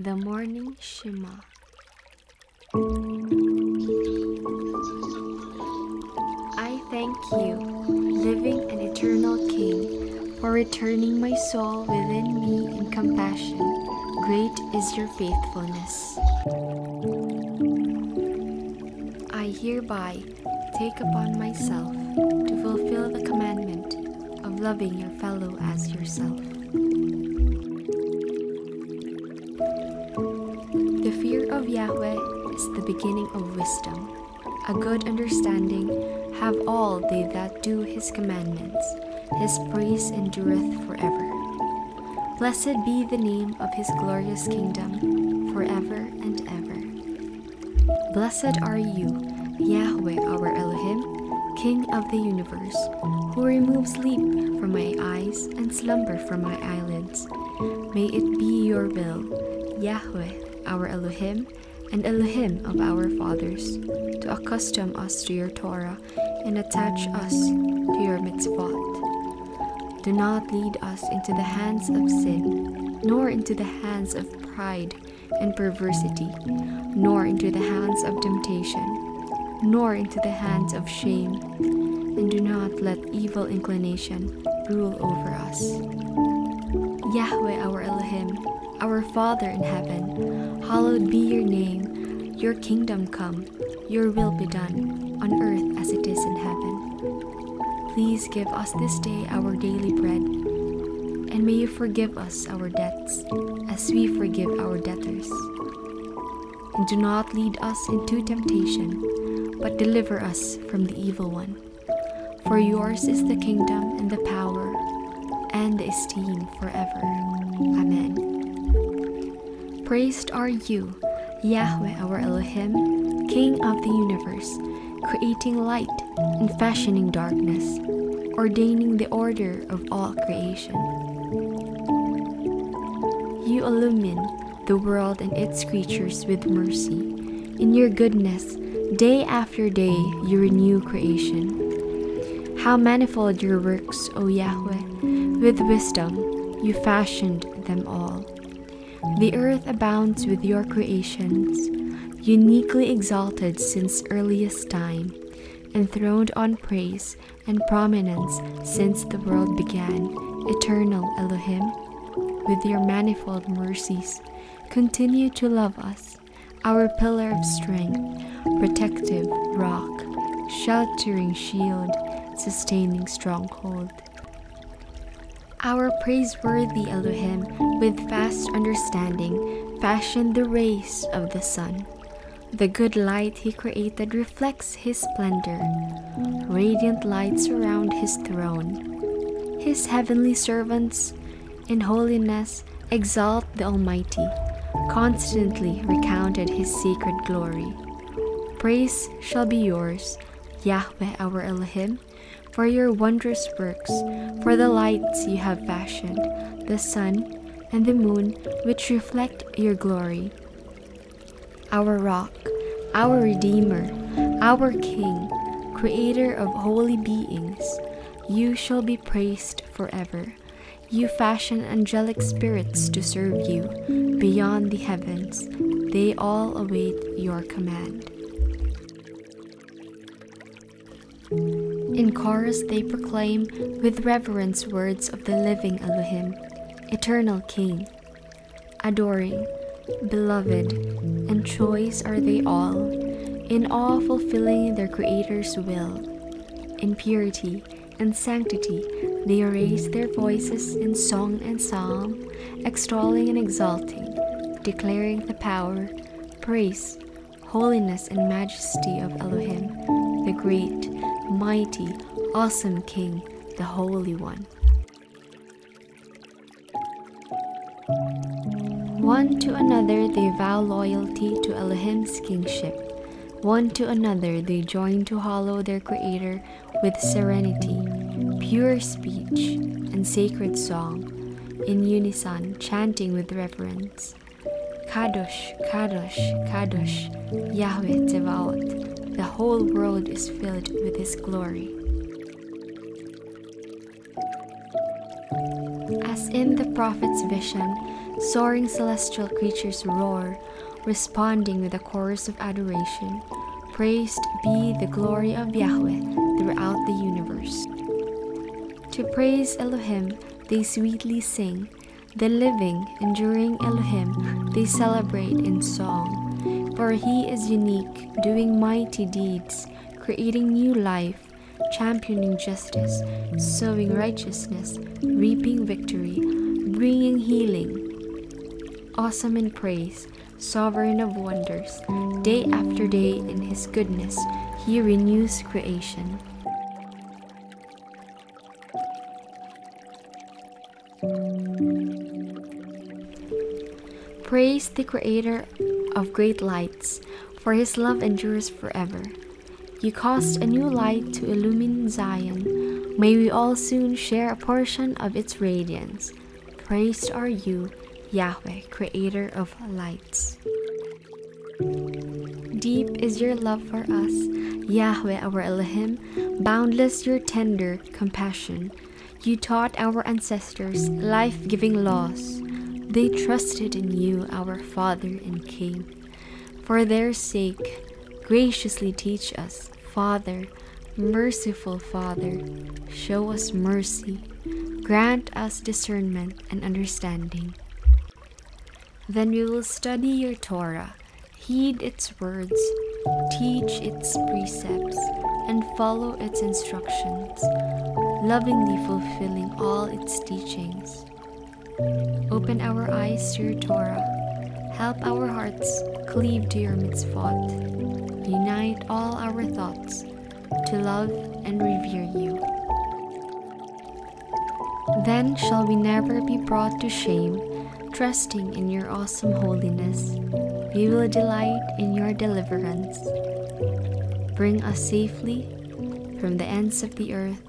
The Morning Shema. I thank you, living and eternal King, for returning my soul within me in compassion. Great is your faithfulness. I hereby take upon myself to fulfill the commandment of loving your fellow as yourself. The fear of Yahweh is the beginning of wisdom. A good understanding have all they that do his commandments. His praise endureth forever. Blessed be the name of his glorious kingdom forever and ever. Blessed are you, Yahweh our Elohim, King of the universe, who removes sleep from my eyes and slumber from my eyelids. May it be your will, Yahweh our Elohim and Elohim of our fathers, to accustom us to your Torah and attach us to your mitzvot. Do not lead us into the hands of sin, nor into the hands of pride and perversity, nor into the hands of temptation, nor into the hands of shame, and do not let evil inclination rule over us. Yahweh our Elohim, our Father in heaven, hallowed be your name. Your kingdom come, your will be done, on earth as it is in heaven. Please give us this day our daily bread, and may you forgive us our debts, as we forgive our debtors. And do not lead us into temptation, but deliver us from the evil one. For yours is the kingdom and the power and the esteem forever. Amen. Praised are you, Yahweh our Elohim, King of the universe, creating light and fashioning darkness, ordaining the order of all creation. You illumine the world and its creatures with mercy. In your goodness, day after day you renew creation. How manifold your works, O Yahweh! With wisdom you fashioned them all. The earth abounds with your creations, uniquely exalted since earliest time, enthroned on praise and prominence since the world began. Eternal Elohim, with your manifold mercies, continue to love us, our pillar of strength, protective rock, sheltering shield, sustaining stronghold. Our praiseworthy Elohim, with vast understanding, fashioned the rays of the sun. The good light he created reflects his splendor. Radiant light surround his throne. His heavenly servants, in holiness, exalt the Almighty, constantly recounted his sacred glory. Praise shall be yours, Yahweh our Elohim, for your wondrous works, for the lights you have fashioned, the sun and the moon which reflect your glory. Our rock, our Redeemer, our King, Creator of holy beings, you shall be praised forever. You fashion angelic spirits to serve you beyond the heavens. They all await your command. In chorus they proclaim with reverence words of the living Elohim, eternal King. Adoring, beloved, and choice are they all, in awe fulfilling their Creator's will. In purity and sanctity they raise their voices in song and psalm, extolling and exalting, declaring the power, praise, holiness, and majesty of Elohim, the great, mighty, awesome King, the Holy One. One to another they vow loyalty to Elohim's kingship. One to another they join to hallow their Creator with serenity, pure speech, and sacred song, in unison chanting with reverence. Kadosh, Kadosh, Kadosh, Yahweh Tzevaot. The whole world is filled with His glory. As in the prophet's vision, Soaring celestial creatures roar, responding with a chorus of adoration. Praised be the glory of YAHWEH throughout the universe. To praise Elohim, they sweetly sing. The living, enduring Elohim, they celebrate in song. For he is unique, doing mighty deeds, creating new life, championing justice, sowing righteousness, reaping victory, bringing healing. Awesome in praise, sovereign of wonders, day after day in his goodness, he renews creation. Praise the Creator of great lights, for his love endures forever. You caused a new light to illumine Zion. May we all soon share a portion of its radiance. Praised are you, YAHWEH, Creator of lights. Deep is your love for us, YAHWEH our Elohim, boundless your tender compassion. You taught our ancestors life-giving laws. They trusted in you, our Father and King. For their sake, graciously teach us, Father, merciful Father, show us mercy. Grant us discernment and understanding. Then we will study your Torah, heed its words, teach its precepts, and follow its instructions, lovingly fulfilling all its teachings. Open our eyes to your Torah. Help our hearts cleave to your mitzvot. Unite all our thoughts to love and revere you. Then shall we never be brought to shame, trusting in your awesome holiness. We will delight in your deliverance. Bring us safely from the ends of the earth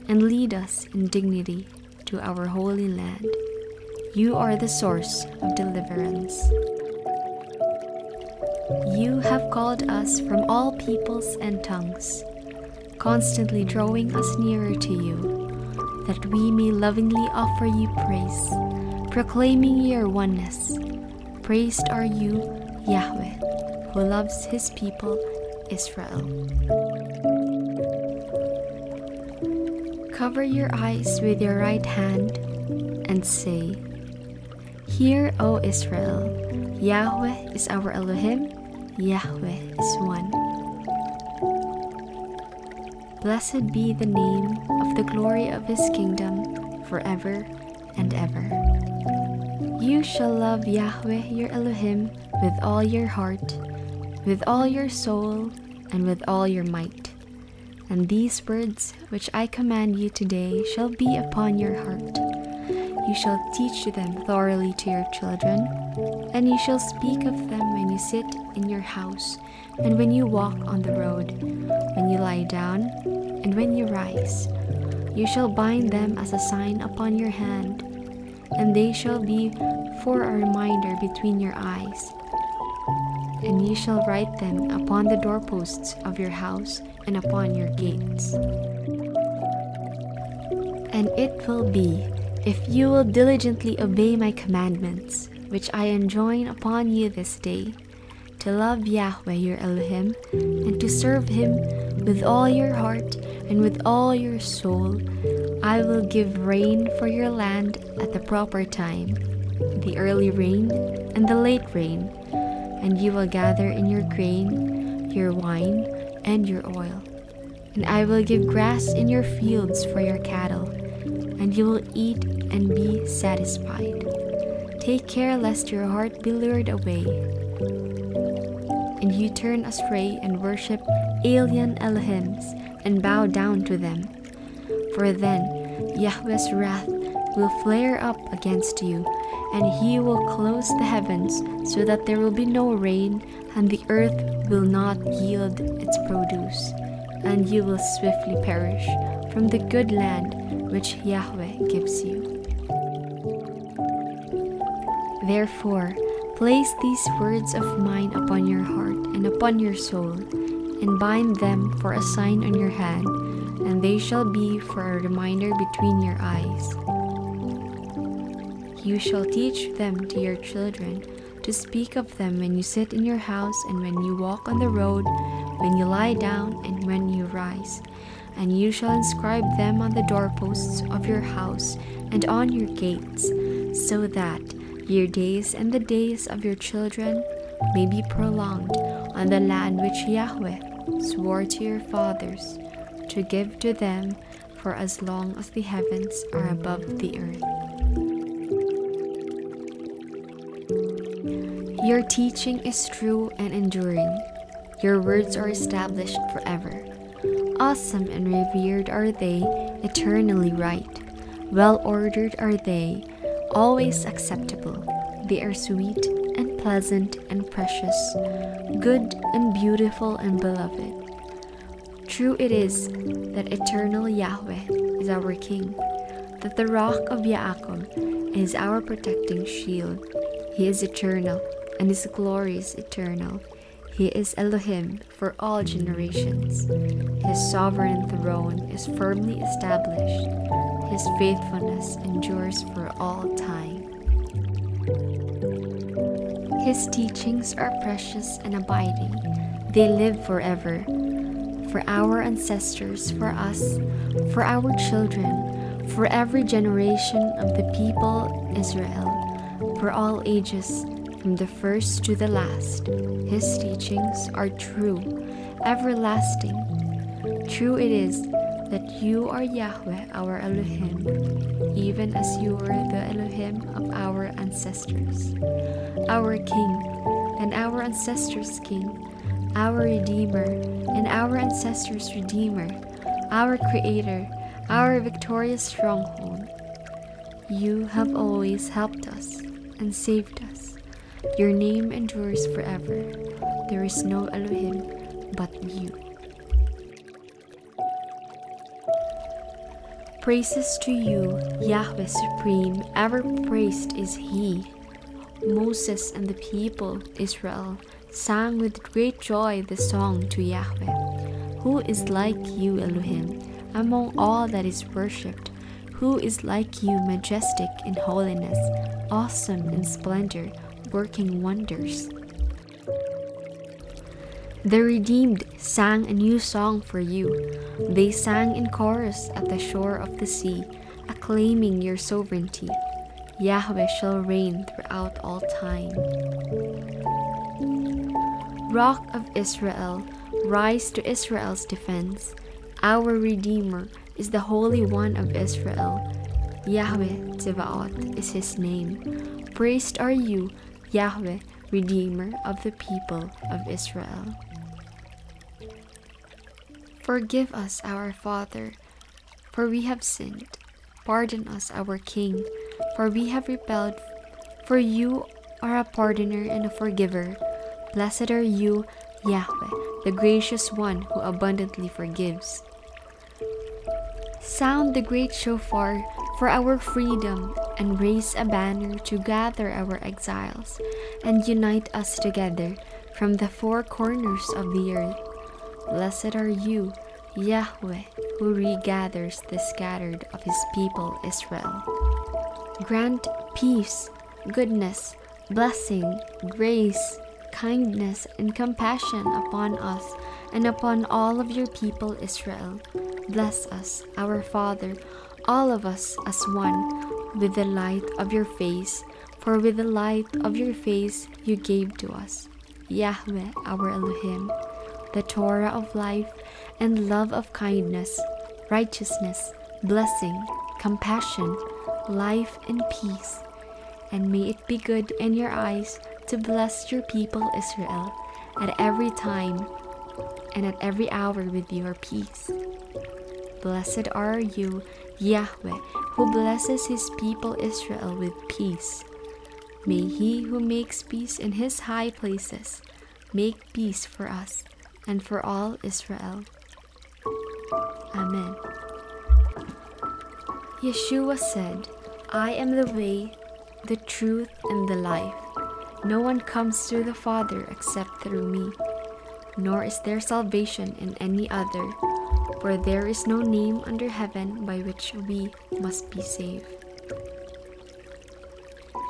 and lead us in dignity to our holy land. You are the source of deliverance. You have called us from all peoples and tongues, constantly drawing us nearer to you, that we may lovingly offer you praise, proclaiming your oneness. Praised are you, YAHWEH, who loves his people, Israel. Cover your eyes with your right hand and say, Hear, O Israel, YAHWEH is our Elohim, YAHWEH is one. Blessed be the name of the glory of his kingdom forever and ever. You shall love YAHWEH your Elohim with all your heart, with all your soul, and with all your might. And these words which I command you today shall be upon your heart. You shall teach them thoroughly to your children, and you shall speak of them when you sit in your house, and when you walk on the road, when you lie down, and when you rise. You shall bind them as a sign upon your hand, and they shall be for a reminder between your eyes. And you shall write them upon the doorposts of your house and upon your gates. And it will be, if you will diligently obey my commandments, which I enjoin upon you this day, to love YAHWEH your Elohim, and to serve him with all your heart and with all your soul, I will give rain for your land at the proper time, the early rain and the late rain, and you will gather in your grain, your wine, and your oil. And I will give grass in your fields for your cattle, and you will eat and be satisfied. Take care lest your heart be lured away, and you turn astray and worship alien Elohims and bow down to them. For then YAHWEH's wrath will flare up against you, and he will close the heavens so that there will be no rain, and the earth will not yield its produce, and you will swiftly perish from the good land which YAHWEH gives you. Therefore, place these words of mine upon your heart and upon your soul, and bind them for a sign on your hand, and they shall be for a reminder between your eyes. You shall teach them to your children, to speak of them when you sit in your house and when you walk on the road, when you lie down and when you rise. And you shall inscribe them on the doorposts of your house and on your gates, so that your days and the days of your children may be prolonged on the land which YAHWEH swore to your fathers to give to them for as long as the heavens are above the earth. Your teaching is true and enduring. Your words are established forever. Awesome and revered are they, eternally right. Well-ordered are they, always acceptable. They are sweet and pleasant and precious, good and beautiful and beloved. True it is that eternal YAHWEH is our King, that the rock of Yaakov is our protecting shield. He is eternal, and His glory is eternal. He is Elohim for all generations. His sovereign throne is firmly established. His faithfulness endures for all time. His teachings are precious and abiding. They live forever. For our ancestors, for us, for our children, for every generation of the people Israel, for all ages, from the first to the last. His teachings are true, everlasting. True it is that you are YAHWEH, our Elohim, even as you were the Elohim of our ancestors, our King and our ancestors' King, our Redeemer and our ancestors' Redeemer, our Creator, our victorious stronghold. You have always helped us and saved us. Your name endures forever. There is no Elohim but you. Praises to you, YAHWEH supreme, ever praised is He. Moses and the people, Israel, sang with great joy the song to YAHWEH. Who is like you, Elohim, among all that is worshipped? Who is like you, majestic in holiness, awesome in splendor, working wonders? The redeemed sang a new song for you. They sang in chorus at the shore of the sea, acclaiming your sovereignty. YAHWEH shall reign throughout all time. Rock of Israel, rise to Israel's defense. Our Redeemer is the Holy One of Israel. YAHWEH Tzevaot is His name. Praised are you, YAHWEH, Redeemer of the people of Israel. Forgive us, our Father, for we have sinned. Pardon us, our King, for we have rebelled. For you are a pardoner and a forgiver. Blessed are you, YAHWEH, the gracious one who abundantly forgives. Sound the great shofar for our freedom, and raise a banner to gather our exiles, and unite us together from the four corners of the earth. Blessed are you, YAHWEH, who regathers the scattered of His people Israel. Grant peace, goodness, blessing, grace, kindness, and compassion upon us and upon all of your people Israel. Bless us, our Father, all of us as one, with the light of your face, for with the light of your face you gave to us, YAHWEH, our Elohim, the Torah of life and love of kindness, righteousness, blessing, compassion, life, and peace. And may it be good in your eyes to bless your people Israel at every time and at every hour with your peace. Blessed are you, YAHWEH, who blesses His people Israel with peace. May He who makes peace in His high places make peace for us and for all Israel. Amen. Yeshua said, I am the way, the truth, and the life. No one comes to the Father except through me. Nor is there salvation in any other, for there is no name under heaven by which we must be saved.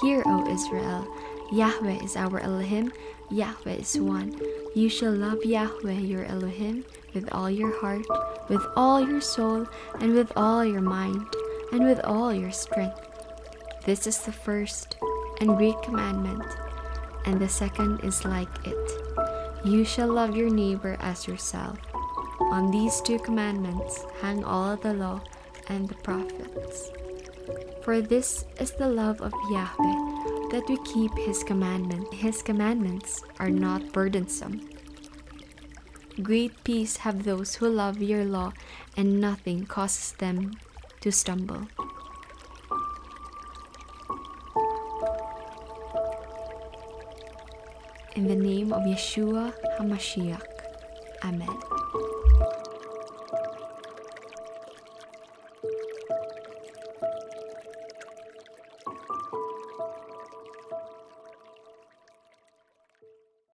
Hear, O Israel, Yahweh is our Elohim, Yahweh is one. You shall love Yahweh your Elohim with all your heart, with all your soul, and with all your mind, and with all your strength. This is the first and great commandment, and the second is like it. You shall love your neighbor as yourself. On these two commandments hang all the law and the prophets. For this is the love of Yahweh, that we keep His commandments. His commandments are not burdensome. Great peace have those who love your law, and nothing causes them to stumble. In the name of Yeshua HaMashiach. Amen.